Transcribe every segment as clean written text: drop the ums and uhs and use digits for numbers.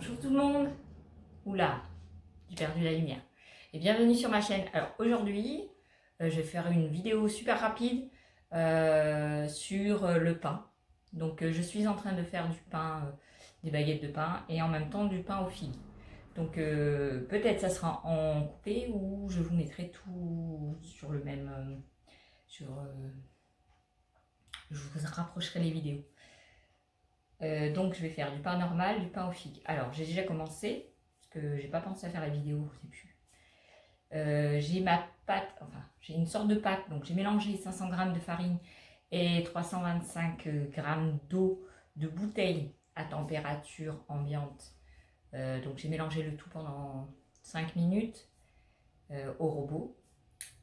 Bonjour tout le monde. Oula, j'ai perdu la lumière. Et bienvenue sur ma chaîne. Alors aujourd'hui, je vais faire une vidéo super rapide sur le pain. Donc je suis en train de faire du pain, des baguettes de pain et en même temps du pain aux figues. Donc peut-être ça sera en coupé ou je vous mettrai tout sur le même... je vous rapprocherai les vidéos. Donc je vais faire du pain normal, du pain aux figues. Alors j'ai déjà commencé, parce que j'ai pas pensé à faire la vidéo, je sais plus. J'ai ma pâte, enfin j'ai une sorte de pâte, donc j'ai mélangé 500 g de farine et 325 g d'eau de bouteille à température ambiante. Donc j'ai mélangé le tout pendant 5 minutes au robot.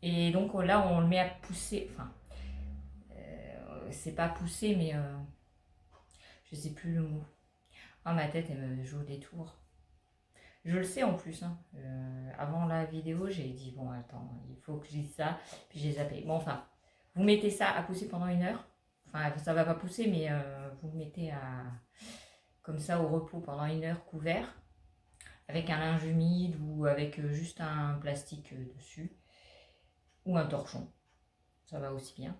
Et donc là on le met à pousser, enfin c'est pas pousser mais je sais plus le mot. Ah, ma tête, elle me joue des tours. Je le sais en plus. Hein. Avant la vidéo, j'ai dit, bon, attends, il faut que je dise ça. Puis j'ai zappé. Bon, enfin, vous mettez ça à pousser pendant 1 heure. Enfin, ça va pas pousser, mais vous le mettez comme ça au repos pendant 1 heure couvert. Avec un linge humide ou avec juste un plastique dessus. Ou un torchon. Ça va aussi bien.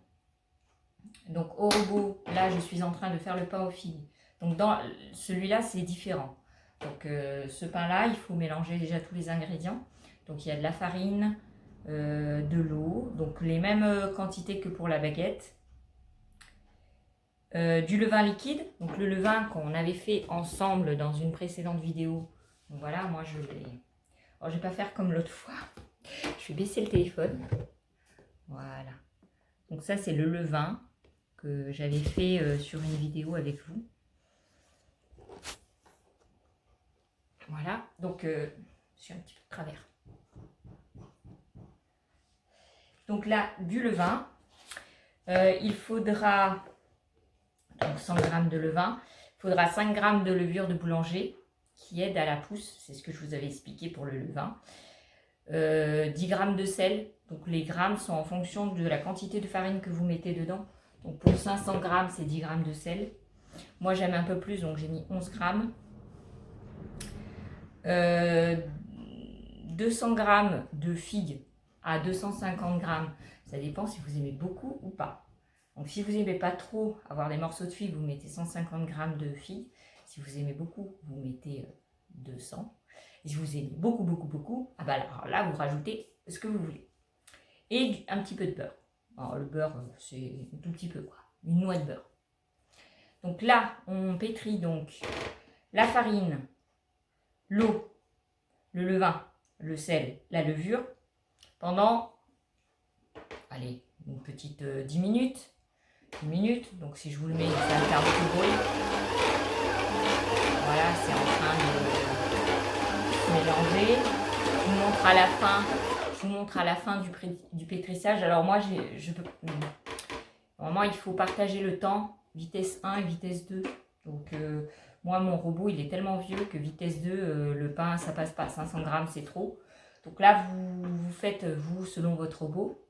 Donc au robot, là, je suis en train de faire le pain aux figues. Donc dans celui-là, c'est différent. Donc ce pain-là, il faut mélanger déjà tous les ingrédients. Donc il y a de la farine, de l'eau, donc les mêmes quantités que pour la baguette. Du levain liquide, donc le levain qu'on avait fait ensemble dans une précédente vidéo. Donc voilà, moi je l'ai... Alors je vais pas faire comme l'autre fois. Je vais baisser le téléphone. Voilà. Donc ça c'est le levain que j'avais fait sur une vidéo avec vous. Voilà, donc je suis un petit peu de travers. Donc là, du levain, il faudra donc 100 g de levain, il faudra 5 g de levure de boulanger qui aide à la pousse, c'est ce que je vous avais expliqué pour le levain. 10 g de sel, donc les grammes sont en fonction de la quantité de farine que vous mettez dedans. Donc pour 500 g, c'est 10 g de sel. Moi j'aime un peu plus, donc j'ai mis 11 g. 200 g de figues à 250 g, ça dépend si vous aimez beaucoup ou pas. Donc si vous n'aimez pas trop avoir des morceaux de figues, vous mettez 150 g de figues. Si vous aimez beaucoup, vous mettez 200. Et si vous aimez beaucoup, ah bah alors là vous rajoutez ce que vous voulez. Et un petit peu de beurre. Alors le beurre, c'est un tout petit peu quoi, une noix de beurre. Donc là, on pétrit donc la farine, l'eau, le levain, le sel, la levure pendant, allez, une petite 10 minutes. 10 minutes, donc si je vous le mets, ça va faire beaucoup de bruit. Voilà, c'est en train de se mélanger. Je vous montre à la fin, du pétrissage. Alors moi, normalement, il faut partager le temps, vitesse 1 et vitesse 2. Donc moi, mon robot, il est tellement vieux que vitesse 2, le pain, ça passe pas. 500 g, c'est trop. Donc là, vous faites, vous, selon votre robot.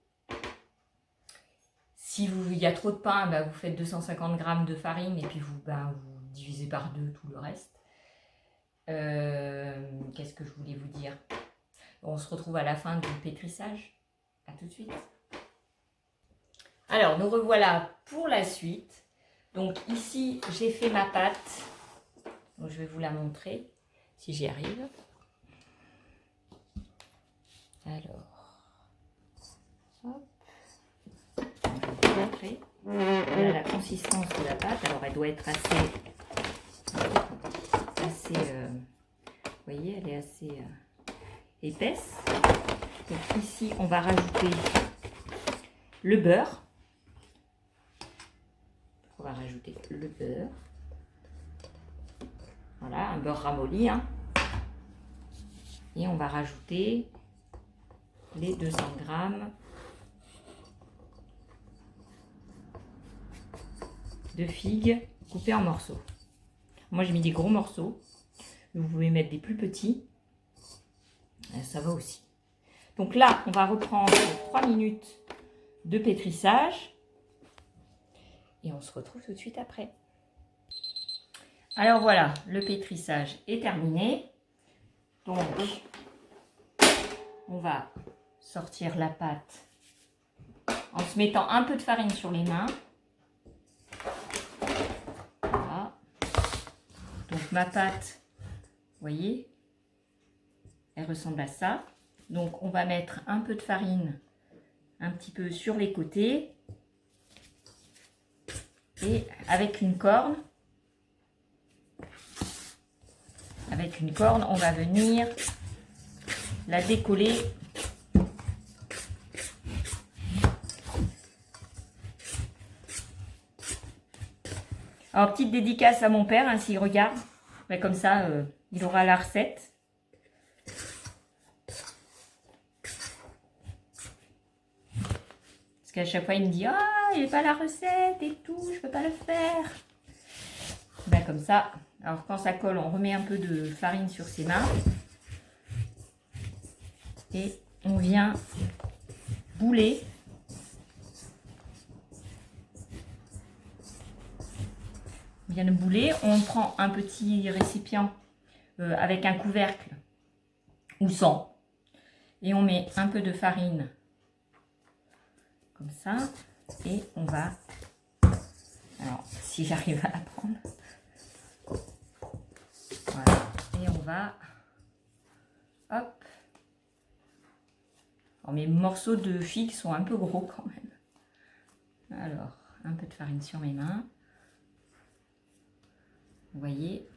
Si il y a trop de pain, bah, vous faites 250 g de farine et puis vous divisez par 2 tout le reste. Qu'est-ce que je voulais vous dire? On se retrouve à la fin du pétrissage. A tout de suite. Alors, nous revoilà pour la suite. Donc ici, j'ai fait ma pâte. Donc, je vais vous la montrer, si j'y arrive. Alors, hop. Après, voilà la consistance de la pâte. Alors, elle doit être assez vous voyez, elle est assez épaisse. Donc ici, on va rajouter le beurre. On va rajouter le beurre. Voilà, un beurre ramolli. Hein. Et on va rajouter les 200 g de figues coupées en morceaux. Moi, j'ai mis des gros morceaux. Vous pouvez mettre des plus petits. Ça va aussi. Donc là, on va reprendre 3 minutes de pétrissage. Et on se retrouve tout de suite après. Alors voilà, le pétrissage est terminé. Donc, on va sortir la pâte en se mettant un peu de farine sur les mains. Voilà. Donc ma pâte, vous voyez, elle ressemble à ça. Donc on va mettre un peu de farine un petit peu sur les côtés. Et avec une corne, on va venir la décoller. Alors, petite dédicace à mon père, hein, s'il regarde. Mais comme ça, il aura la recette. Parce qu'à chaque fois, il me dit « Ah, il n'est pas la recette et tout, je ne peux pas le faire. » Ben, comme ça. Alors, quand ça colle, on remet un peu de farine sur ses mains. Et on vient bouler. On vient de bouler. On prend un petit récipient avec un couvercle ou sans. Et on met un peu de farine comme ça. Et on va... Alors, si j'arrive à la prendre. Voilà. Et on va... Hop. Alors, mes morceaux de figues sont un peu gros quand même. Alors, un peu de farine sur mes mains. Vous voyez,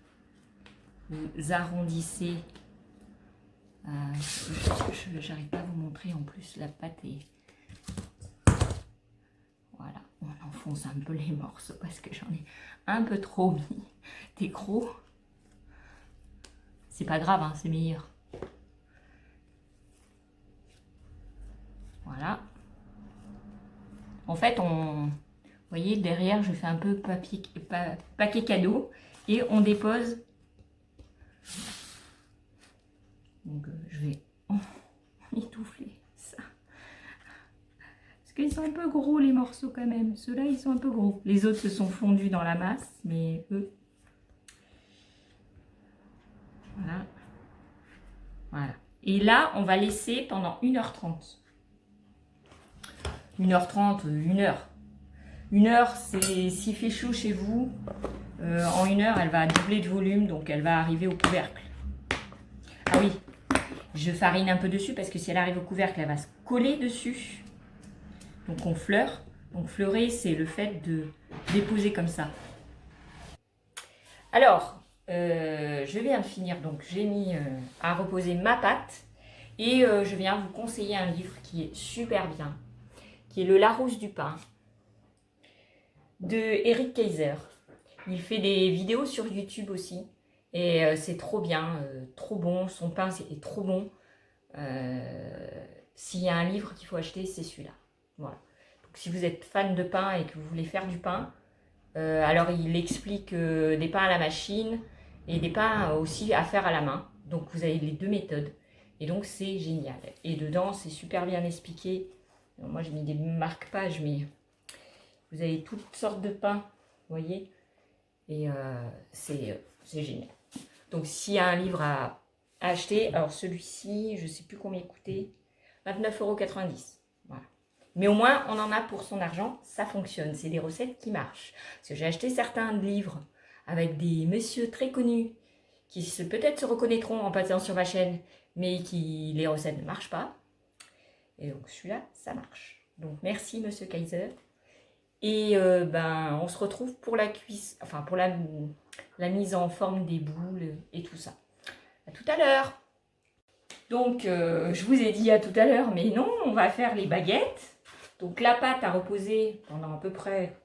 vous arrondissez. J'arrive pas à vous montrer en plus la pâte est... Voilà, on enfonce un peu les morceaux parce que j'en ai un peu trop mis des gros. C'est pas grave, hein, c'est meilleur. Voilà. En fait, vous voyez, derrière, je fais un peu paquet cadeau et on dépose. Donc, je vais étouffer ça. Parce qu'ils sont un peu gros, les morceaux, quand même. Ceux-là, ils sont un peu gros. Les autres se sont fondus dans la masse, mais eux... Voilà. Voilà. Et là, on va laisser pendant 1h30. 1h30, 1h. 1h, c'est s'il fait chaud chez vous, en 1h, elle va doubler de volume, donc elle va arriver au couvercle. Ah oui, je farine un peu dessus parce que si elle arrive au couvercle, elle va se coller dessus. Donc on fleure. Donc fleurer, c'est le fait de déposer comme ça. Alors, je viens de finir, donc j'ai mis à reposer ma pâte. Et je viens vous conseiller un livre qui est super bien, qui est Le Larousse du pain, de Eric Kaiser. Il fait des vidéos sur YouTube aussi. Et c'est trop bien, trop bon. Son pain, c'est trop bon. S'il y a un livre qu'il faut acheter, c'est celui-là. Voilà. Donc, si vous êtes fan de pain et que vous voulez faire du pain, alors il explique des pains à la machine et des pains aussi à faire à la main. Donc, vous avez les deux méthodes. Et donc, c'est génial. Et dedans, c'est super bien expliqué. Alors, moi, j'ai mis des marque-pages, mais vous avez toutes sortes de pains, vous voyez. Et c'est génial. Donc, s'il y a un livre à acheter, alors celui-ci, je ne sais plus combien il coûtait, 29,90 €. Voilà. Mais au moins, on en a pour son argent, ça fonctionne. C'est des recettes qui marchent. Parce que j'ai acheté certains livres avec des messieurs très connus qui peut-être se reconnaîtront en passant sur ma chaîne, mais qui les recettes ne marchent pas. Et donc, celui-là, ça marche. Donc, merci, monsieur Kaiser. Et on se retrouve pour la cuisse, enfin pour la mise en forme des boules et tout ça. À tout à l'heure. Donc je vous ai dit à tout à l'heure, mais non, on va faire les baguettes. Donc la pâte a reposé pendant à peu près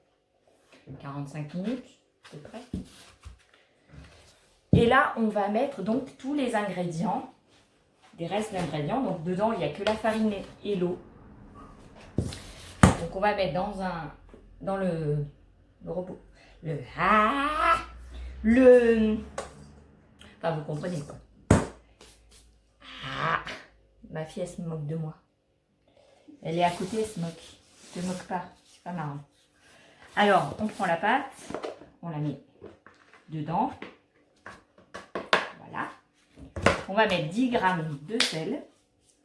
45 minutes, à peu près. Et là, on va mettre donc tous les ingrédients, des restes d'ingrédients. Donc dedans, il n'y a que la farine et l'eau. Donc on va mettre dans le robot. Enfin, vous comprenez quoi. Ma fille, elle se moque de moi. Elle est à côté, elle se moque. Ne te moque pas, c'est pas marrant. Alors, on prend la pâte, on la met dedans. Voilà. On va mettre 10 g de sel.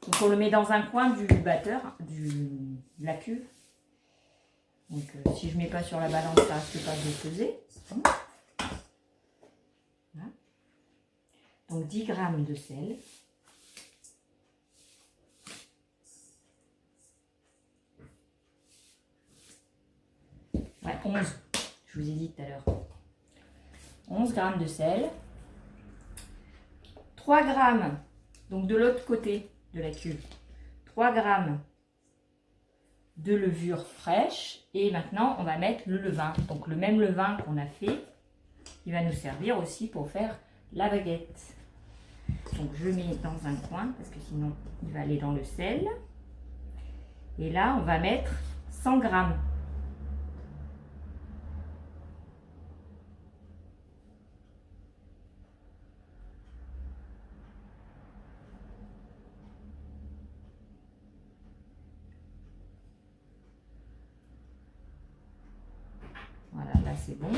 Donc on le met dans un coin du batteur, de la cuve. Donc si je ne mets pas sur la balance, ça risque pas de peser. Voilà. Donc 10 g de sel. Ouais, 11, je vous ai dit tout à l'heure. 11 g de sel. 3 g, donc de l'autre côté de la cuve, 3 g de levure fraîche. Et maintenant, on va mettre le levain. Donc le même levain qu'on a fait, il va nous servir aussi pour faire la baguette. Donc je le mets dans un coin parce que sinon il va aller dans le sel. Et là, on va mettre 100 g. Voilà, là c'est bon.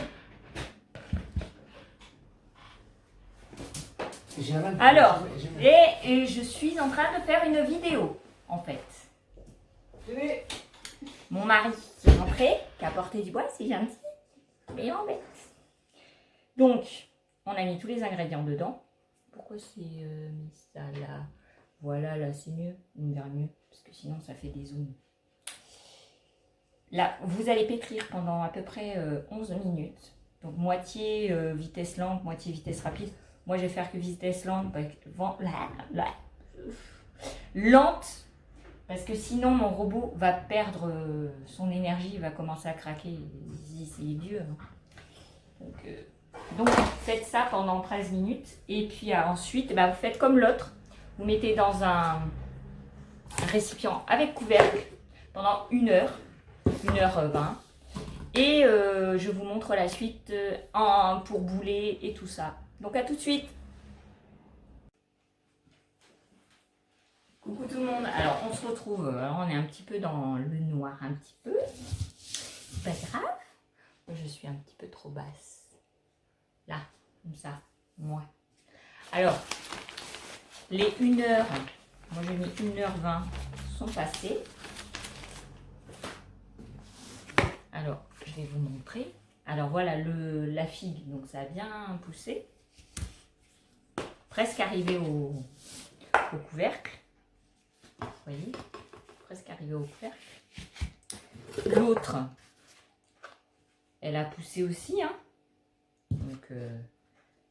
Alors, et je suis en train de faire une vidéo, en fait. Mon mari qui est rentré, qui a apporté du bois, c'est gentil, mais embête. Donc, on a mis tous les ingrédients dedans. Pourquoi c'est mis ça là? Voilà, là c'est mieux, on verra mieux, parce que sinon ça fait des zooms. Là, vous allez pétrir pendant à peu près 11 minutes. Donc, moitié vitesse lente, moitié vitesse rapide. Moi, je vais faire que vitesse lente, lente, parce que sinon, mon robot va perdre son énergie, il va commencer à craquer. C'est vieux. Hein. Donc, faites ça pendant 13 minutes. Et puis ensuite, vous faites comme l'autre. Vous mettez dans un récipient avec couvercle pendant 1h. 1h20 et je vous montre la suite pour bouler et tout ça. Donc à tout de suite. Coucou tout le monde. Alors on se retrouve, alors on est un petit peu dans le noir, un petit peu. C'est pas grave. Je suis un petit peu trop basse. Là, comme ça. Moi. Alors, les 1h, moi j'ai mis 1h20 sont passées. Alors, je vais vous montrer. Alors voilà la figue, donc ça a bien poussé. Presque arrivé au couvercle. Vous voyez, presque arrivé au couvercle. L'autre, elle a poussé aussi. Hein. Donc,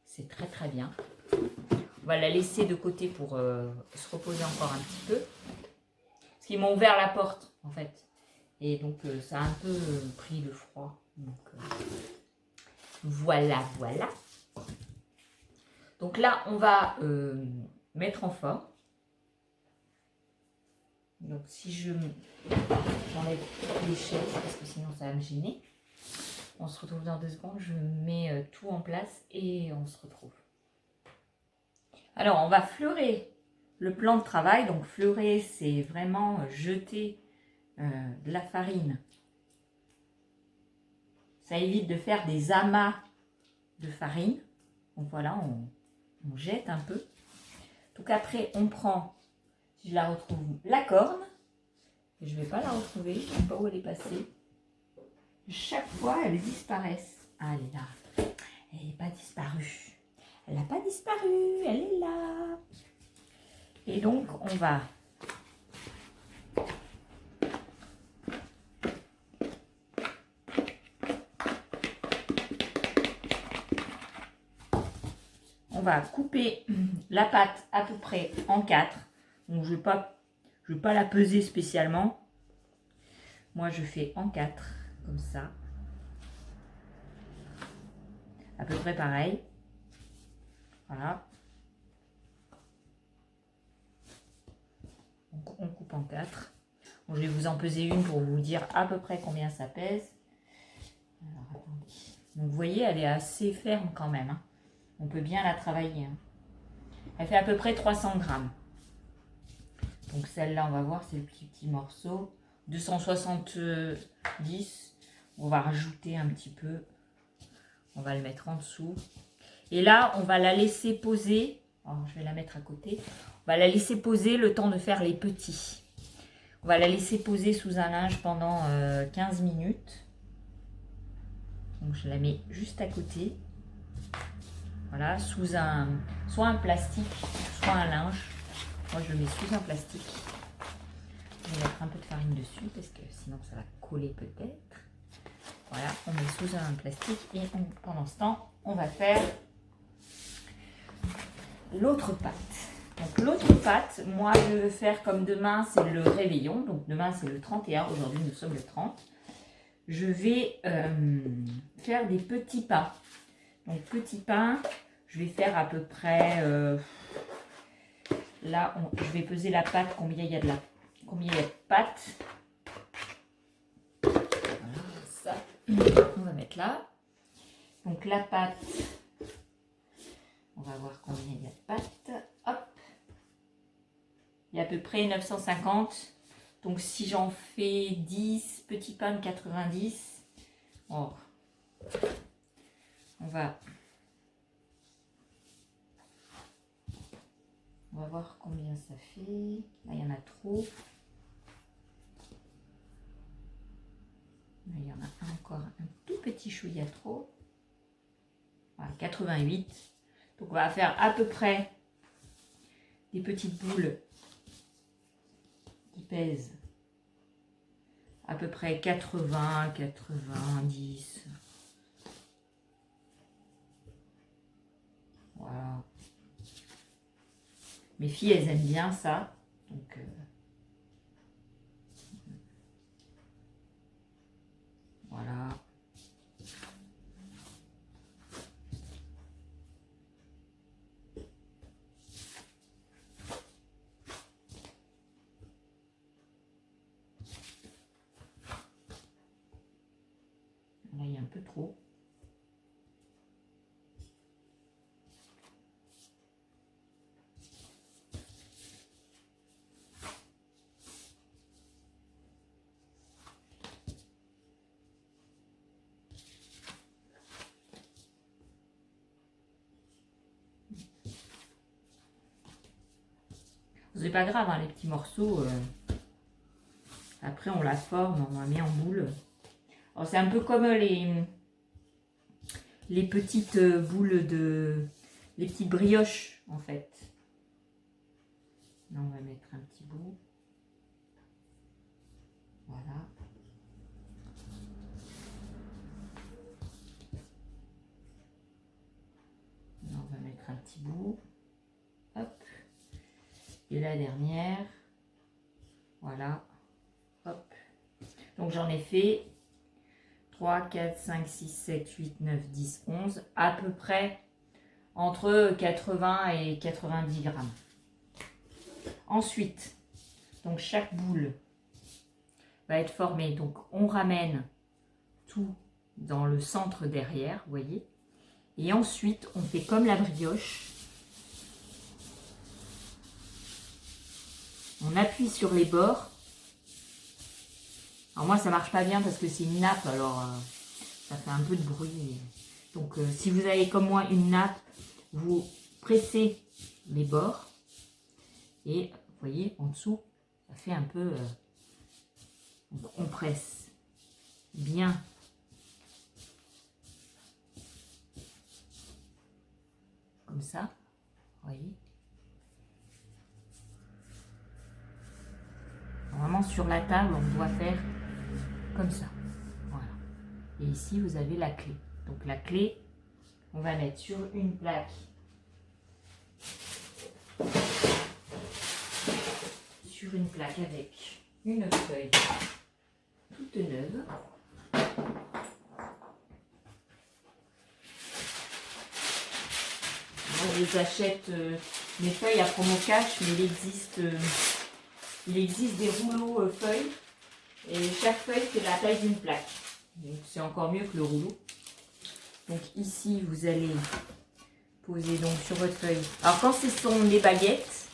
c'est très très bien. On va la laisser de côté pour se reposer encore un petit peu. Parce qu'ils m'ont ouvert la porte, en fait. Et donc, ça a un peu pris le froid. Donc, voilà. Donc là, on va mettre en forme. Donc, si j'enlève les chaises, parce que sinon, ça va me gêner. On se retrouve dans 2 secondes. Je mets tout en place et on se retrouve. Alors, on va fleurer le plan de travail. Donc, fleurer, c'est vraiment jeter de la farine. Ça évite de faire des amas de farine. Donc voilà, on jette un peu. Donc après, on prend, si je la retrouve, la corne. Et je ne vais pas la retrouver, je ne sais pas où elle est passée. Chaque fois, elles disparaissent. Ah, elle est là. Elle n'est pas disparue. Elle n'a pas disparu, elle est là. Et donc, on va couper la pâte à peu près en 4. Donc, je ne vais pas la peser spécialement. Moi, je fais en 4, comme ça. À peu près pareil. Voilà. Donc, on coupe en 4. Bon, je vais vous en peser une pour vous dire à peu près combien ça pèse. Alors, attendez. Donc, vous voyez, elle est assez ferme quand même. Hein. On peut bien la travailler. Hein. Elle fait à peu près 300 grammes. Donc, celle-là, on va voir, c'est le petit morceau. 270. On va rajouter un petit peu. On va le mettre en dessous. Et là, on va la laisser poser. Oh, je vais la mettre à côté. On va la laisser poser le temps de faire les petits. On va la laisser poser sous un linge pendant 15 minutes. Donc, je la mets juste à côté. Voilà, sous soit un plastique, soit un linge. Moi, je le mets sous un plastique. Je vais mettre un peu de farine dessus parce que sinon, ça va coller peut-être. Voilà, on met sous un plastique et pendant ce temps, on va faire l'autre pâte. Donc l'autre pâte, moi je veux faire comme demain, c'est le réveillon. Donc demain c'est le 31, aujourd'hui nous sommes le 30. Je vais faire des petits pains. Donc petits pains, je vais faire à peu près, là je vais peser la pâte, combien il y a de pâte. Ça, on va mettre là. Donc la pâte, on va voir combien il y a de pâte. Hop, il y a à peu près 950. Donc si j'en fais 10 petits pains de 90, oh, on va voir combien ça fait. Là il y en a trop. Il y en a encore un tout petit chouïa trop. Voilà, 88. Donc on va faire à peu près des petites boules qui pèsent à peu près 80, 90. Voilà. Mes filles, elles aiment bien ça. Donc voilà. Là, il y a un peu trop. C'est pas grave, hein, les petits morceaux. Après, on la forme, on la met en boule. C'est un peu comme les petites boules les petites brioches, en fait. Là, on va mettre un petit bout. Voilà. Là, on va mettre un petit bout. Hop. Et la dernière. Voilà. Hop. Donc, j'en ai fait 3, 4, 5, 6, 7, 8, 9, 10, 11. À peu près entre 80 et 90 grammes. Ensuite, donc chaque boule va être formée. Donc, on ramène tout dans le centre derrière, vous voyez. Et ensuite, on fait comme la brioche. On appuie sur les bords. Alors moi, ça marche pas bien parce que c'est une nappe, alors ça fait un peu de bruit. Donc, si vous avez comme moi une nappe, vous pressez les bords. Et vous voyez, en dessous, ça fait un peu... on presse bien. Comme ça, vous voyez. Normalement, sur la table, on doit faire comme ça. Voilà. Et ici, vous avez la clé. Donc, la clé, on va mettre sur une plaque. Sur une plaque avec une feuille toute neuve. Moi, je les achète, mes feuilles à promo cash, mais il existe des rouleaux feuilles. Et chaque feuille, c'est la taille d'une plaque. Donc, c'est encore mieux que le rouleau. Donc, ici, vous allez poser donc sur votre feuille. Alors, quand ce sont les baguettes,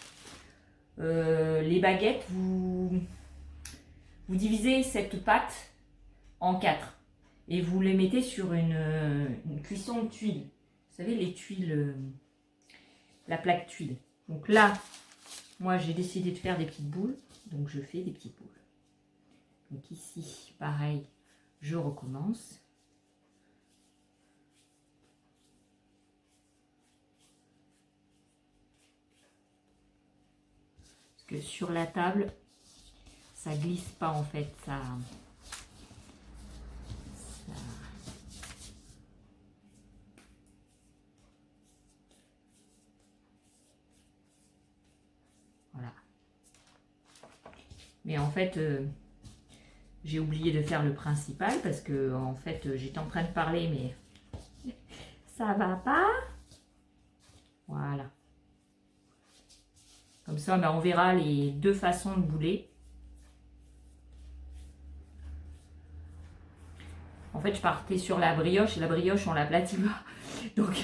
vous divisez cette pâte en 4. et vous les mettez sur une cuisson de tuiles. Vous savez, les tuiles, la plaque tuile. Donc là, moi j'ai décidé de faire des petites boules, donc je fais des petites boules. Donc ici, pareil, je recommence. Parce que sur la table, ça glisse pas en fait, ça voilà. Mais en fait, j'ai oublié de faire le principal parce que en fait, j'étais en train de parler, mais ça va pas. Voilà. Comme ça, ben, on verra les deux façons de bouler. En fait, je partais sur la brioche et la brioche, on l'aplatit pas. Donc,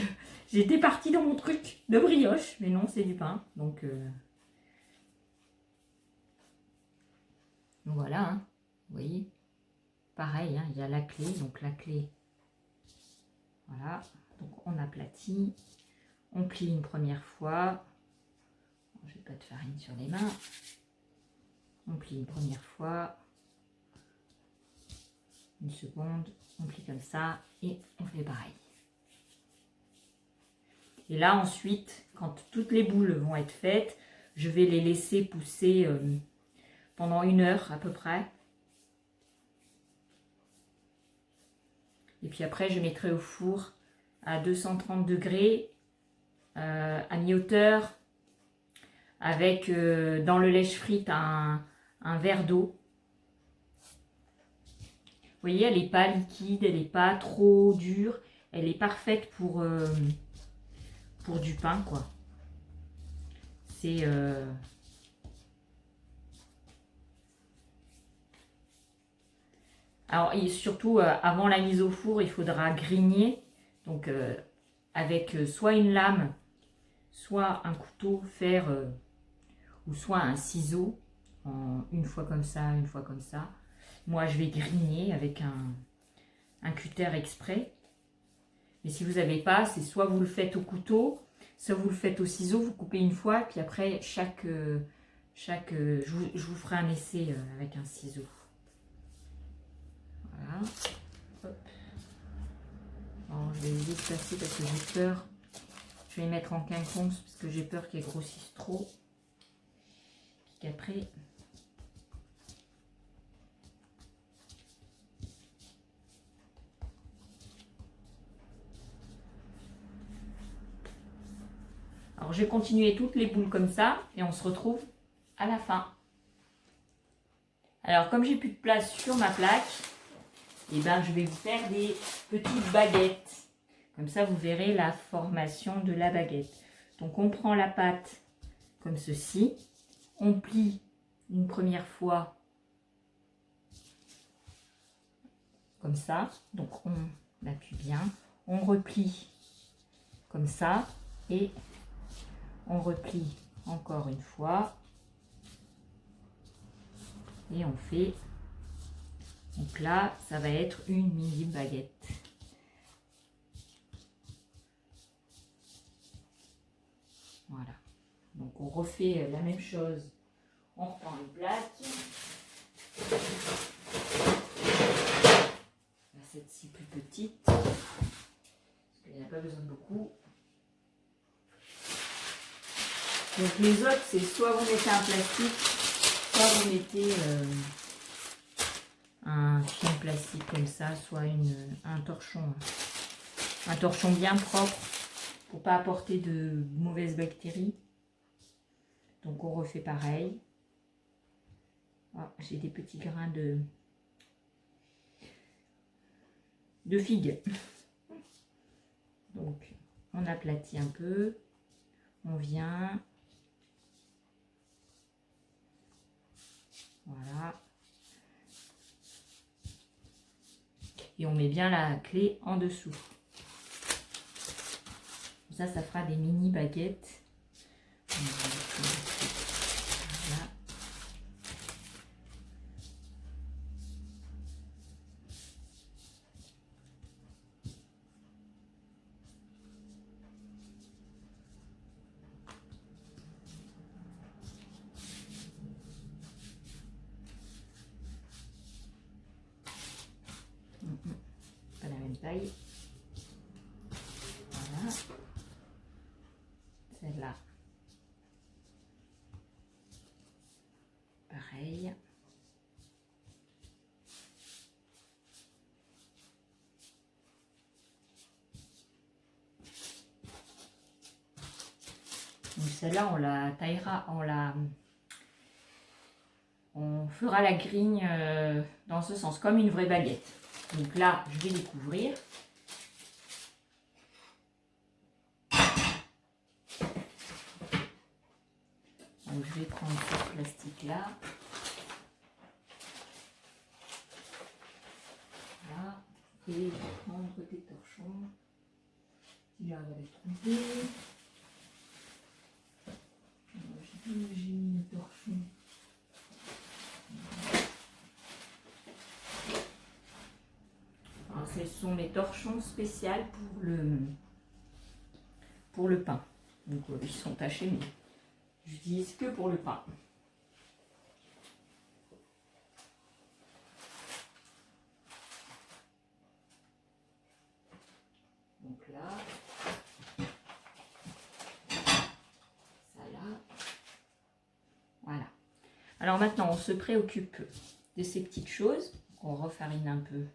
j'étais partie dans mon truc de brioche, mais non, c'est du pain. Donc voilà, hein. Vous voyez, pareil, hein, il y a la clé. Donc la clé, voilà. Donc on aplatit, on plie une première fois. Je vais pas de farine sur les mains. On plie une première fois. Une seconde, on plie comme ça et on fait pareil. Et là ensuite, quand toutes les boules vont être faites, je vais les laisser pousser pendant 1 heure à peu près. Et puis après, je mettrai au four à 230 degrés, à mi-hauteur, avec dans le lèche-frite un verre d'eau. Vous voyez, elle n'est pas liquide, elle n'est pas trop dure. Elle est parfaite pour du pain, quoi. C'est... Alors, et surtout, avant la mise au four, il faudra grigner. Donc, avec soit une lame, soit un couteau fer, ou soit un ciseau. Une fois comme ça, une fois comme ça. Moi, je vais grigner avec un cutter exprès. Mais si vous n'avez pas, c'est soit vous le faites au couteau, soit vous le faites au ciseau, vous coupez une fois, puis après, je vous ferai un essai avec un ciseau. Voilà. Hop. Bon, je vais les déplacer parce que j'ai peur. Je vais les mettre en quinconce parce que j'ai peur qu'elles grossissent trop. Puis qu'après... Alors, je vais continuer toutes les boules comme ça et on se retrouve à la fin. Alors, comme j'ai plus de place sur ma plaque, et ben, je vais vous faire des petites baguettes. Comme ça, vous verrez la formation de la baguette. Donc, on prend la pâte comme ceci. On plie une première fois comme ça. Donc, on appuie bien. On replie comme ça et on replie encore une fois et on fait, donc là ça va être une mini baguette. Voilà, donc on refait la même chose, on reprend une plaque, cette-ci plus petite parce qu'il n'y a pas besoin de beaucoup. Donc les autres, c'est soit vous mettez un plastique, soit vous mettez un film plastique comme ça, soit un torchon bien propre pour pas apporter de mauvaises bactéries. Donc on refait pareil. Oh, j'ai des petits grains de figues. Donc on aplatit un peu, on vient. Voilà. Et on met bien la clé en dessous. Ça fera des mini baguettes. Voilà. Celle-là, pareil. Donc celle-là, on la taillera, on fera la grigne dans ce sens, comme une vraie baguette. Donc là, je vais les couvrir. Donc je vais prendre ce plastique-là. Voilà. Et je vais prendre des torchons. Si j'arrive à les trouver. J'ai mis les torchons. Alors, ce sont mes torchons spéciaux pour le pain. Donc ils sont tachés, mais j'utilise que pour le pain. Donc là, ça là. Voilà. Alors maintenant, on se préoccupe de ces petites choses. On refarine un peu.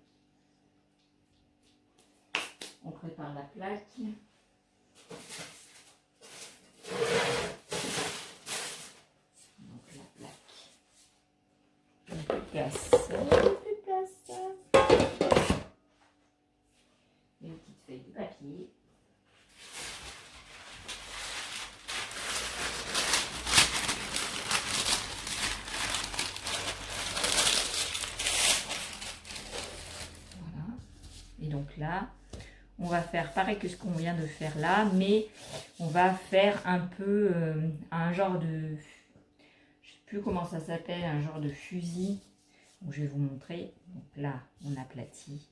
On prépare la plaque. Donc la plaque. Plus de place. Plus de place. Une petite feuille de papier. Voilà. Et donc là, on va faire pareil que ce qu'on vient de faire là, mais on va faire un peu un genre de, je sais plus comment ça s'appelle, un genre de fusil. Donc, je vais vous montrer. Donc là, on aplatit.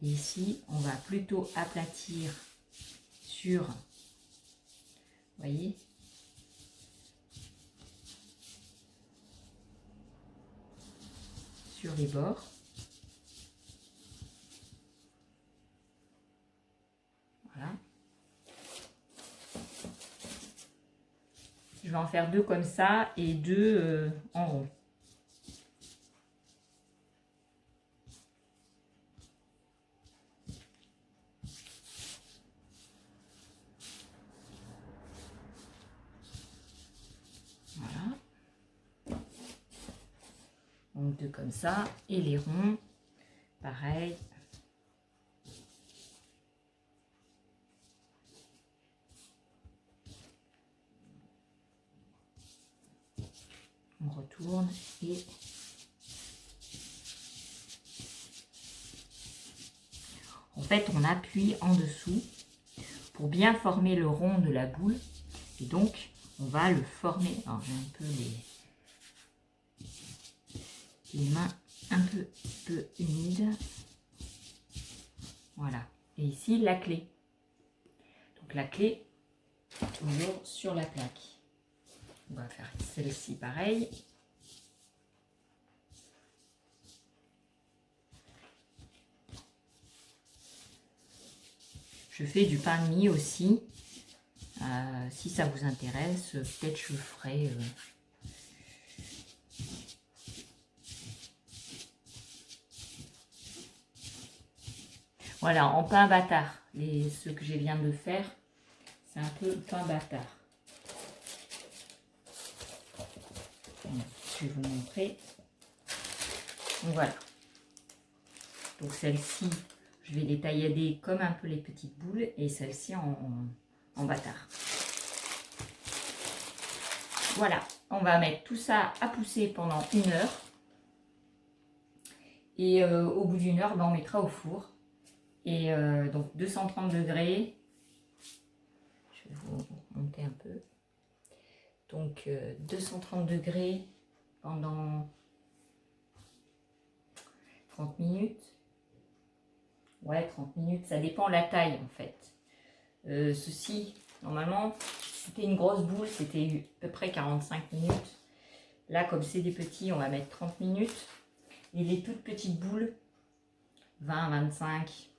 Et ici, on va plutôt aplatir sur, vous voyez, sur les bords. Voilà. Je vais en faire deux comme ça et deux en rond. Voilà. Donc deux comme ça. Et les ronds, pareil. On retourne et en fait on appuie en dessous pour bien former le rond de la boule et donc on va le former. Alors j'ai un peu les mains un peu humides. Voilà. Et ici la clé. Donc la clé toujours sur la plaque. On va faire celle-ci pareil. Je fais du pain de mie aussi. Si ça vous intéresse, peut-être je ferai... Voilà, en pain bâtard. Ceux que je viens de faire, c'est un peu pain bâtard. Je vais vous montrer. Donc voilà. Donc celle-ci, je vais les taillader comme un peu les petites boules et celle-ci en bâtard. Voilà, on va mettre tout ça à pousser pendant 1 heure. Et au bout d'1 heure, ben, on mettra au four. Et donc 230 degrés. Je vais vous monter un peu. Donc 230 degrés pendant 30 minutes. Ouais, 30 minutes, ça dépend de la taille en fait. Ceci, normalement, si c'était une grosse boule, c'était à peu près 45 minutes. Là, comme c'est des petits, on va mettre 30 minutes. Et les toutes petites boules, 20, 25.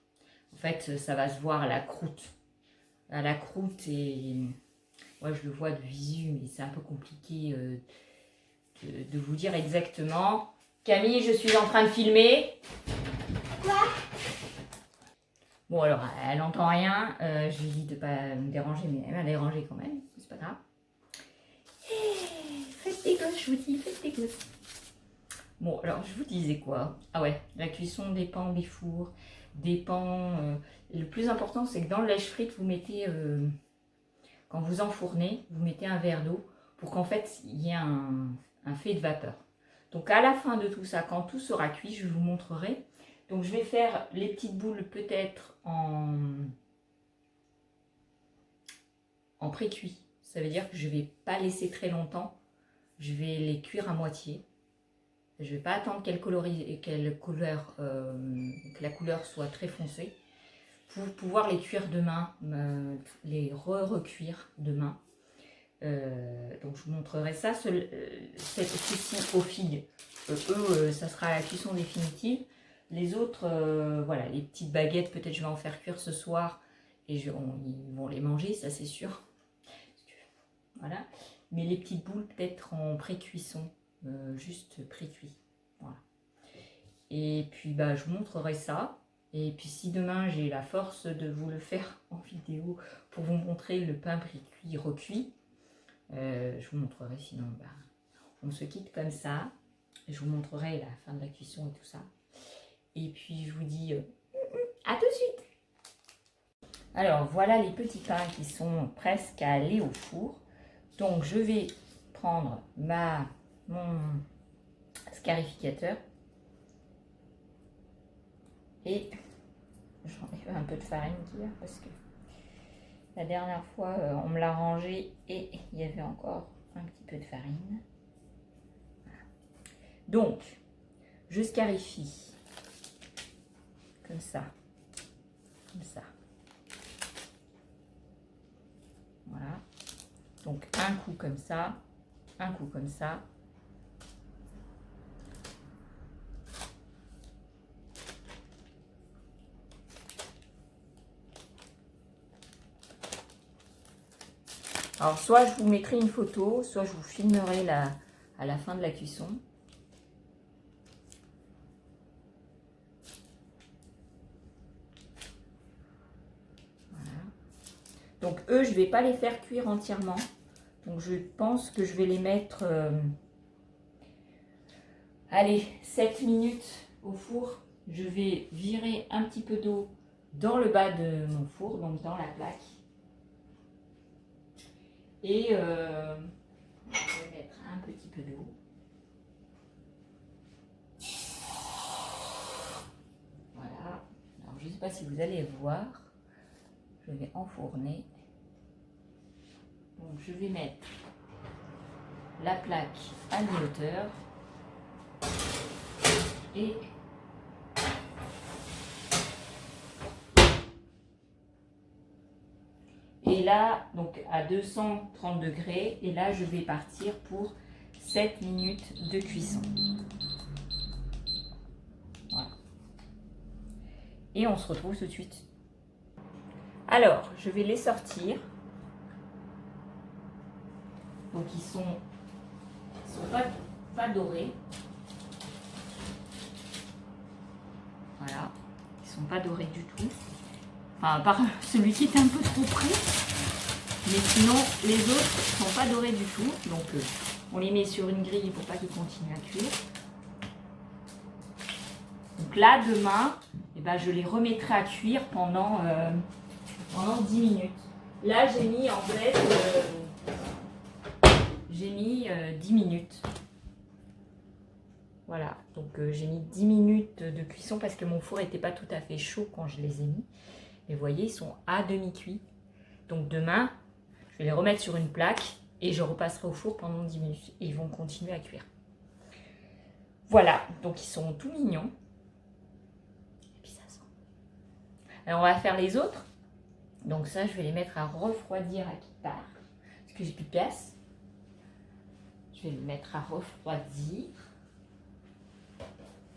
En fait, ça va se voir à la croûte. À la croûte et... Moi, je le vois de visu, mais c'est un peu compliqué de vous dire exactement. Camille, je suis en train de filmer. Quoi? Bon, alors, elle n'entend rien. Je lui dis de ne pas me déranger, mais elle m'a dérangé quand même. C'est pas grave. Faites des gosses, je vous dis, faites des gosses. Bon, alors, je vous disais quoi? Ah ouais, la cuisson dépend des fours, dépend... le plus important, c'est que dans le lèche-frite, vous mettez... quand vous enfournez, vous mettez un verre d'eau pour qu'en fait, il y ait un fait de vapeur. Donc, à la fin de tout ça, quand tout sera cuit, je vous montrerai. Donc, je vais faire les petites boules peut-être en pré-cuit. Ça veut dire que je ne vais pas laisser très longtemps. Je vais les cuire à moitié. Je ne vais pas attendre que la couleur soit très foncée pour pouvoir les cuire demain, les recuire demain. Donc je vous montrerai ça. Ceci aux figues, ça sera la cuisson définitive. Les autres, voilà, les petites baguettes, peut-être je vais en faire cuire ce soir et ils vont les manger, ça c'est sûr. Voilà. Mais les petites boules peut-être en pré-cuisson, juste pré-cuit. Voilà. Et puis bah, je vous montrerai ça. Et puis si demain j'ai la force de vous le faire en vidéo pour vous montrer le pain pré-cuit recuit, je vous montrerai. Sinon bah, on se quitte comme ça. Je vous montrerai la fin de la cuisson et tout ça. Et puis je vous dis à tout de suite. Alors voilà les petits pains qui sont presque à aller au four. Donc je vais prendre mon scarificateur et j'enlève un peu de farine hier parce que la dernière fois on me l'a rangé et il y avait encore un petit peu de farine. Voilà. Donc je scarifie comme ça, comme ça. Voilà. Donc un coup comme ça, un coup comme ça. Alors soit je vous mettrai une photo, soit je vous filmerai à la fin de la cuisson. Voilà. Donc eux, je ne vais pas les faire cuire entièrement. Donc je pense que je vais les mettre, allez, 7 minutes au four. Je vais virer un petit peu d'eau dans le bas de mon four, donc dans la plaque. Et je vais mettre un petit peu d'eau. Voilà. Alors je ne sais pas si vous allez voir. Je vais enfourner. Donc je vais mettre la plaque à mi-hauteur et là donc à 230 degrés et là je vais partir pour 7 minutes de cuisson. Voilà. Et on se retrouve tout de suite. Alors je vais les sortir. Donc ils sont pas dorés. Voilà, ils sont pas dorés du tout. Enfin, à part celui qui est un peu trop près. Mais sinon, les autres sont pas dorés du tout. Donc on les met sur une grille pour pas qu'ils continuent à cuire. Donc là, demain, eh ben, je les remettrai à cuire pendant 10 minutes. Là, j'ai mis en fait... j'ai mis 10 minutes. Voilà, donc j'ai mis 10 minutes de cuisson parce que mon four n'était pas tout à fait chaud quand je les ai mis. Et vous voyez, ils sont à demi-cuits. Donc demain, je vais les remettre sur une plaque et je repasserai au four pendant 10 minutes. Et ils vont continuer à cuire. Voilà, donc ils sont tout mignons. Et puis ça sent. Alors on va faire les autres. Donc ça, je vais les mettre à refroidir à quelque part. Parce que j'ai plus de place. Je vais les mettre à refroidir.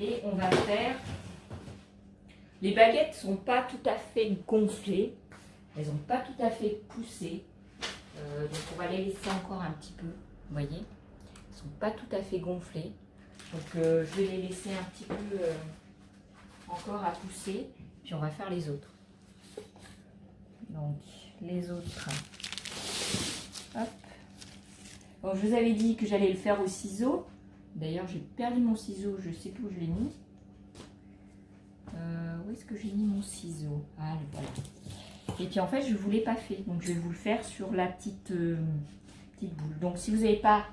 Et on va faire Les baguettes sont pas tout à fait gonflées. Elles n'ont pas tout à fait poussé. Donc on va les laisser encore un petit peu. Vous voyez, elles sont pas tout à fait gonflées. Donc je vais les laisser un petit peu encore à pousser. Puis on va faire les autres. Donc les autres. Hop. Bon, je vous avais dit que j'allais le faire au ciseau. D'ailleurs j'ai perdu mon ciseau. Je sais plus où je l'ai mis. Où est-ce que j'ai mis mon ciseau? Ah, voilà. Et puis en fait, je ne vous l'ai pas fait. Donc je vais vous le faire sur la petite boule. Donc si vous n'avez pas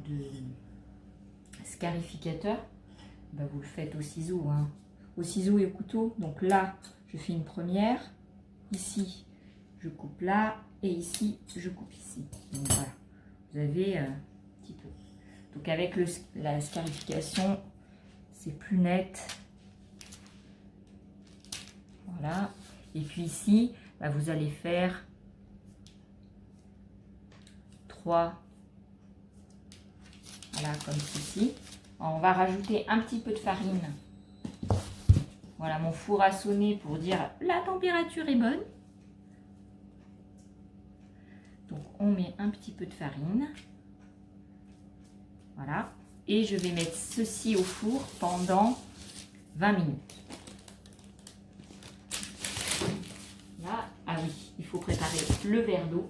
de scarificateur, bah, vous le faites au ciseau. Hein. Au ciseau et au couteau. Donc là, je fais une première. Ici, je coupe là. Et ici, je coupe ici. Donc voilà. Vous avez un petit peu. Donc avec la scarification, c'est plus net. Voilà. Et puis ici, bah, vous allez faire 3. Voilà, comme ceci. On va rajouter un petit peu de farine. Voilà, mon four a sonné pour dire la température est bonne. Donc, on met un petit peu de farine. Voilà. Et je vais mettre ceci au four pendant 20 minutes. Là, ah oui, il faut préparer le verre d'eau.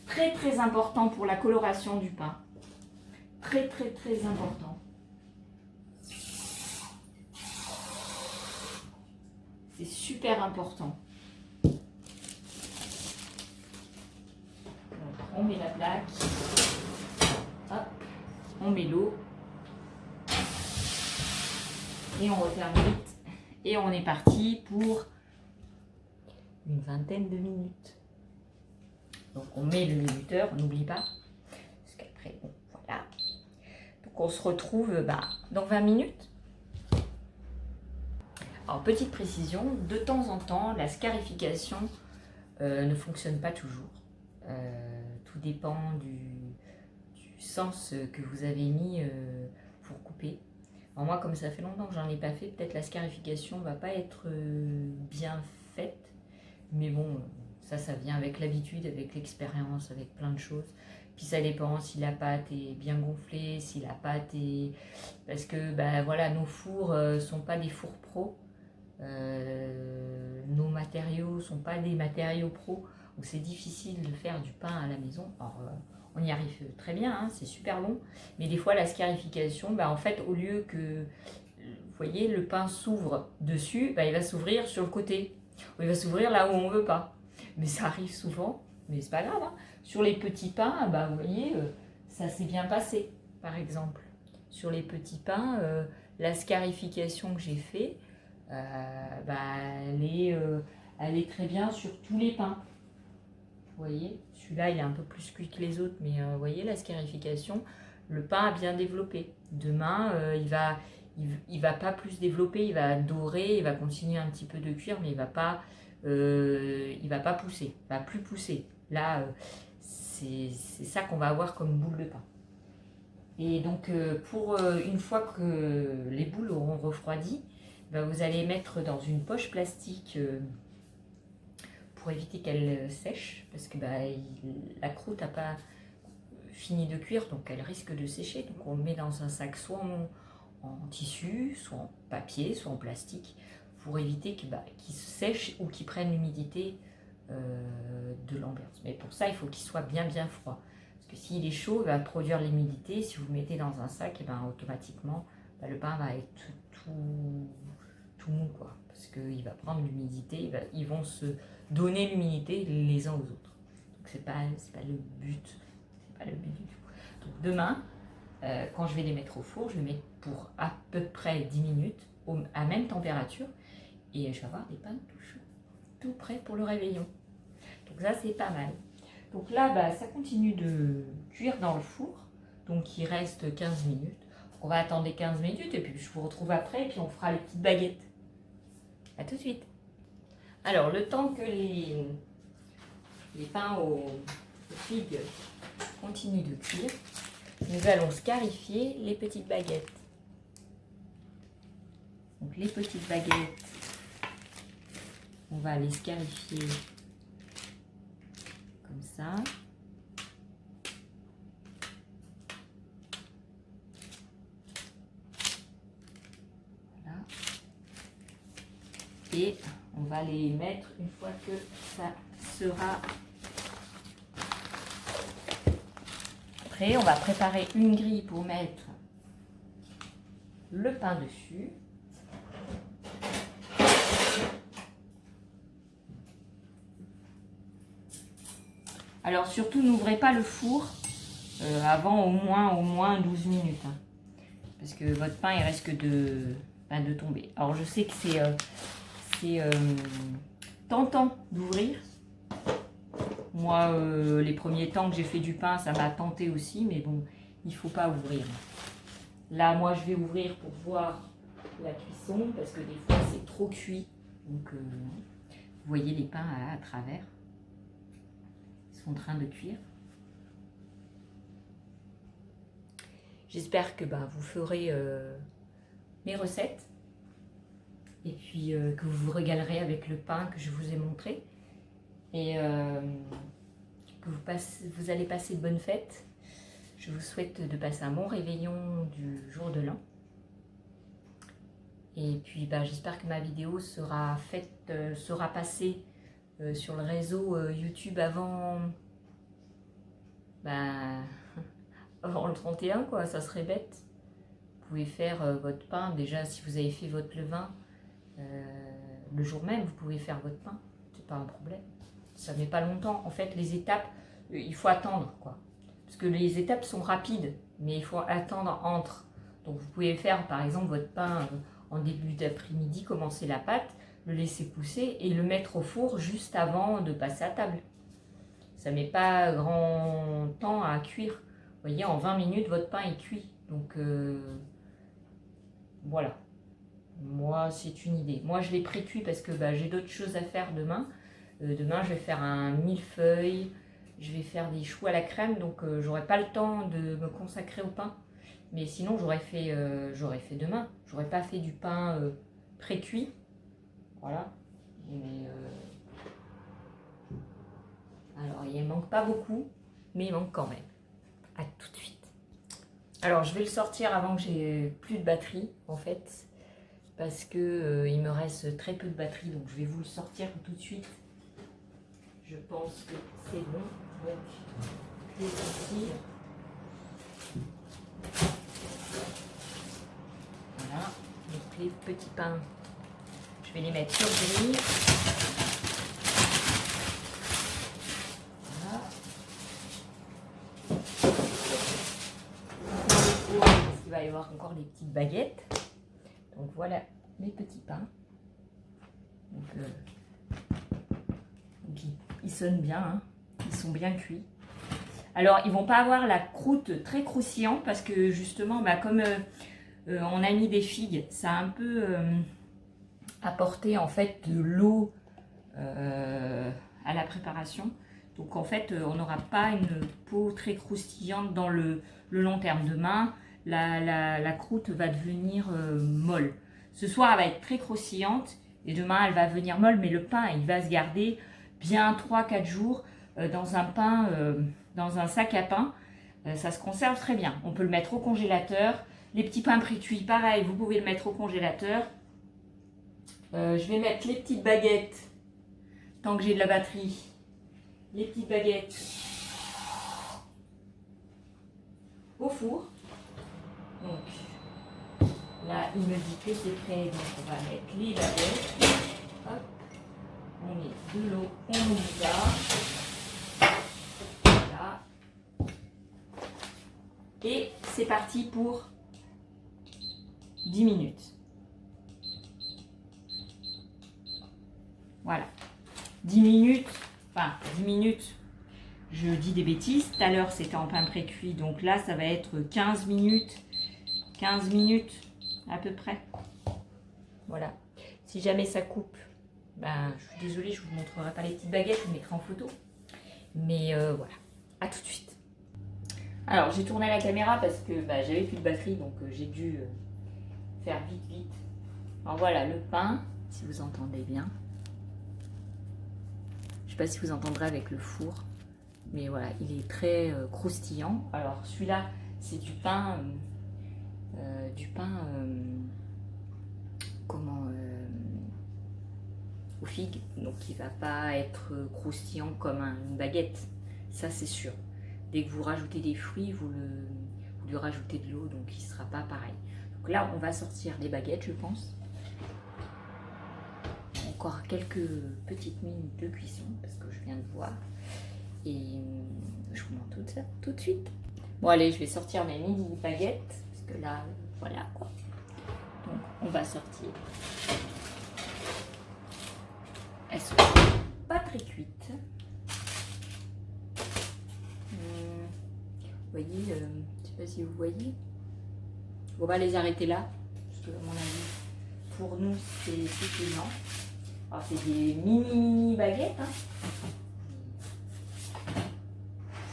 Très, très important pour la coloration du pain. Très, très, très important. C'est super important. Donc, on met la plaque. Hop, on met l'eau. Et on referme vite. Et on est parti pour une vingtaine de minutes. Donc on met le minuteur, on n'oublie pas. Parce qu'après, bon, voilà. Donc on se retrouve dans 20 minutes. Alors petite précision, de temps en temps, la scarification ne fonctionne pas toujours. Tout dépend du sens que vous avez mis pour couper. Alors moi, comme ça fait longtemps que j'en ai pas fait, peut-être la scarification va pas être bien faite. Mais bon, ça vient avec l'habitude, avec l'expérience, avec plein de choses. Puis ça dépend si la pâte est bien gonflée, si la pâte est... Parce que, voilà, nos fours sont pas des fours pro. Nos matériaux sont pas des matériaux pro. Donc c'est difficile de faire du pain à la maison. Alors, on y arrive très bien, hein, c'est super bon. Mais des fois, la scarification, en fait, au lieu que, vous voyez, le pain s'ouvre dessus, il va s'ouvrir sur le côté. Il va s'ouvrir là où on ne veut pas. Mais ça arrive souvent, mais c'est pas grave. Hein. Sur les petits pains, vous voyez, ça s'est bien passé, par exemple. Sur les petits pains, la scarification que j'ai fait, elle est très bien sur tous les pains. Vous voyez, celui-là, il est un peu plus cuit que les autres, mais vous voyez, la scarification, le pain a bien développé. Demain, il va pas plus développer, il va dorer, il va continuer un petit peu de cuire, mais il va pas pousser, il va plus pousser. Là, c'est ça qu'on va avoir comme boule de pain. Et donc, pour une fois que les boules auront refroidi, vous allez mettre dans une poche plastique pour éviter qu'elle sèche, parce que la croûte n'a pas fini de cuire, donc elle risque de sécher. Donc on le met dans un sac soit en tissu, soit en papier, soit en plastique, pour éviter qu'il se sèche ou qu'il prenne l'humidité de l'ambiance. Mais pour ça, il faut qu'il soit bien froid. Parce que s'il est chaud, il va produire l'humidité. Si vous le mettez dans un sac, automatiquement, le pain va être tout mou, quoi. Parce qu'il va prendre l'humidité, ils vont se donner l'humidité les uns aux autres. Donc c'est pas le but. C'est pas le but du tout. Donc demain, quand je vais les mettre au four, je vais mettre pour à peu près 10 minutes à même température et je vais avoir des pains tout chauds, tout prêts pour le réveillon. Donc ça, c'est pas mal. Donc là, ça continue de cuire dans le four. Donc il reste 15 minutes. Donc on va attendre les 15 minutes et puis je vous retrouve après et puis on fera les petites baguettes. A tout de suite. Alors, le temps que les pains aux figues continuent de cuire, nous allons scarifier les petites baguettes. Donc les petites baguettes, on va les scarifier comme ça. Voilà. Et on va les mettre une fois que ça sera prêt. On va préparer une grille pour mettre le pain dessus. Alors surtout n'ouvrez pas le four avant au moins 12 minutes. Hein, parce que votre pain il risque de tomber. Alors je sais que c'est tentant d'ouvrir. Moi les premiers temps que j'ai fait du pain ça m'a tenté aussi. Mais bon il ne faut pas ouvrir. Là moi je vais ouvrir pour voir la cuisson. Parce que des fois c'est trop cuit. Donc vous voyez les pains à travers. En train de cuire. J'espère que vous ferez mes recettes et puis que vous vous régalerez avec le pain que je vous ai montré et que vous allez passer de bonnes fêtes. Je vous souhaite de passer un bon réveillon du jour de l'an et puis j'espère que ma vidéo sera passée sur le réseau YouTube avant le 31 quoi, ça serait bête. Vous pouvez faire votre pain, déjà si vous avez fait votre levain le jour même, vous pouvez faire votre pain, c'est pas un problème. Ça met pas longtemps, en fait les étapes, il faut attendre quoi. Parce que les étapes sont rapides, mais il faut attendre entre. Donc vous pouvez faire par exemple votre pain en début d'après-midi, commencer la pâte, le laisser pousser et le mettre au four juste avant de passer à table. Ça met pas grand temps à cuire. Vous voyez, en 20 minutes, votre pain est cuit. Donc, voilà. Moi, c'est une idée. Moi, je l'ai pré-cuit parce que j'ai d'autres choses à faire demain. Demain, je vais faire un millefeuille. Je vais faire des choux à la crème. Donc, j'aurai pas le temps de me consacrer au pain. Mais sinon, j'aurais fait demain. J'aurais pas fait du pain pré-cuit. Voilà. Mais alors, il ne manque pas beaucoup, mais il manque quand même. À tout de suite. Alors, je vais le sortir avant que j'ai plus de batterie, en fait, parce que il me reste très peu de batterie, donc je vais vous le sortir tout de suite. Je pense que c'est bon. Donc, je vais sortir. Voilà. Donc, les petits pains, je vais les mettre sur grille. Il va y avoir encore des petites baguettes. Donc voilà mes petits pains. Donc, ils sonnent bien, hein. Ils sont bien cuits. Alors ils vont pas avoir la croûte très croustillante parce que justement, comme on a mis des figues, ça a un peu apporté en fait de l'eau à la préparation. Donc en fait, on n'aura pas une peau très croustillante dans le long terme. Demain, la croûte va devenir molle. Ce soir, elle va être très croustillante et demain, elle va devenir molle. Mais le pain, il va se garder bien 3-4 jours dans un pain, dans un sac à pain. Ça se conserve très bien. On peut le mettre au congélateur. Les petits pains pré-cuits, pareil, vous pouvez le mettre au congélateur. Je vais mettre les petites baguettes, tant que j'ai de la batterie. Les petites baguettes au four. Donc là, il me dit que c'est prêt. Donc on va mettre les baguettes. Hop. On met de l'eau, on ouvre ça. Voilà. Et c'est parti pour 10 minutes. Voilà. 10 minutes. Enfin, 10 minutes, je dis des bêtises. Tout à l'heure, c'était en pain pré-cuit. Donc là, ça va être 15 minutes. 15 minutes, à peu près. Voilà. Si jamais ça coupe, je suis désolée, je ne vous montrerai pas les petites baguettes. Je vous mettrai en photo. Mais voilà. À tout de suite. Alors, j'ai tourné la caméra parce que j'avais plus de batterie. Donc, j'ai dû faire vite. Alors, voilà le pain, si vous entendez bien. pas si vous entendrez avec le four. Mais voilà, il est très croustillant. Alors celui-là, c'est du pain... aux figues, donc il va pas être croustillant comme une baguette, ça c'est sûr. Dès que vous rajoutez des fruits, vous lui rajoutez de l'eau, donc il sera pas pareil. Donc là, on va sortir les baguettes, je pense. Encore quelques petites minutes de cuisson, parce que je viens de voir. Et je vous montre tout ça tout de suite. Bon allez, je vais sortir mes mini baguettes, parce que là, voilà quoi. Donc on va sortir. Elles sont pas très cuites. Vous voyez, je ne sais pas si vous voyez. On va les arrêter là, parce que à mon avis, pour nous, c'est suffisant. Alors c'est des mini baguettes. Hein.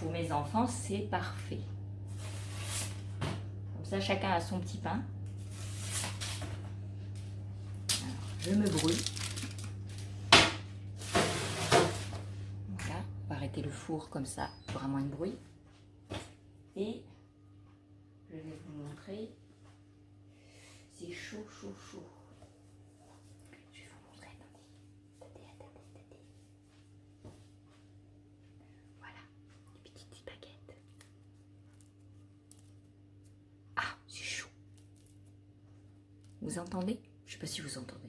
Pour mes enfants, c'est parfait. Comme ça, chacun a son petit pain. Alors, je me brûle. Voilà, on va arrêter le four comme ça, pour avoir moins de bruit. Et je vais vous montrer. C'est chaud, chaud, chaud. Je vais vous montrer, attendez. Voilà, les petites baguettes. Ah, c'est chaud. Vous entendez? Je ne sais pas si vous entendez.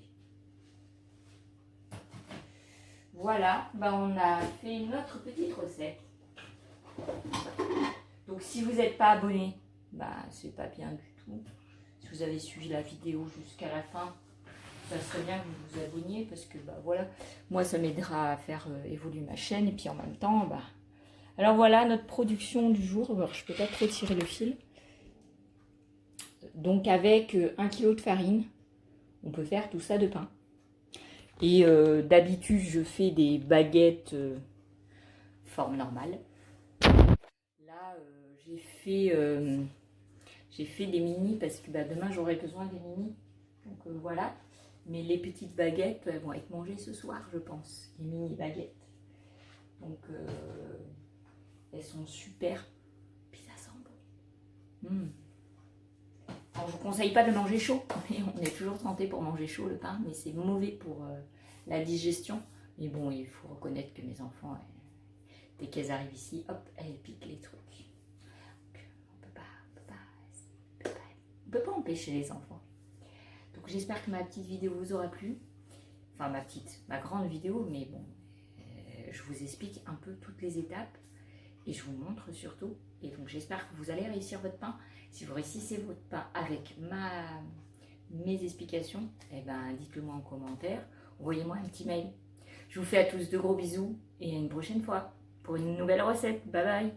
Voilà, bah on a fait notre petite recette. Donc si vous n'êtes pas abonné, bah c'est pas bien du tout. Si vous avez suivi la vidéo jusqu'à la fin, ça serait bien que vous vous abonniez parce que bah voilà, moi ça m'aidera à faire évoluer ma chaîne et puis en même temps, bah. Alors voilà notre production du jour. Alors, je peux pas trop tirer le fil. Donc avec 1 kg de farine, on peut faire tout ça de pain. Et d'habitude je fais des baguettes forme normale. Là j'ai fait des mini parce que bah, demain j'aurai besoin des mini. Donc voilà. Mais les petites baguettes, elles vont être mangées ce soir, je pense. Les mini baguettes. Donc elles sont super. Puis ça sent bon. Alors, je vous conseille pas de manger chaud. On est toujours tenté pour manger chaud le pain, mais c'est mauvais pour la digestion. Mais bon, il faut reconnaître que mes enfants, dès qu'elles arrivent ici, hop, elles piquent les trucs. On peut pas empêcher les enfants. Donc j'espère que ma petite vidéo vous aura plu. Enfin ma grande vidéo, mais bon, je vous explique un peu toutes les étapes et je vous montre surtout. Et donc j'espère que vous allez réussir votre pain. Si vous réussissez votre pain avec mes explications, eh ben dites-le moi en commentaire. Envoyez-moi un petit mail. Je vous fais à tous de gros bisous et à une prochaine fois pour une nouvelle recette. Bye bye.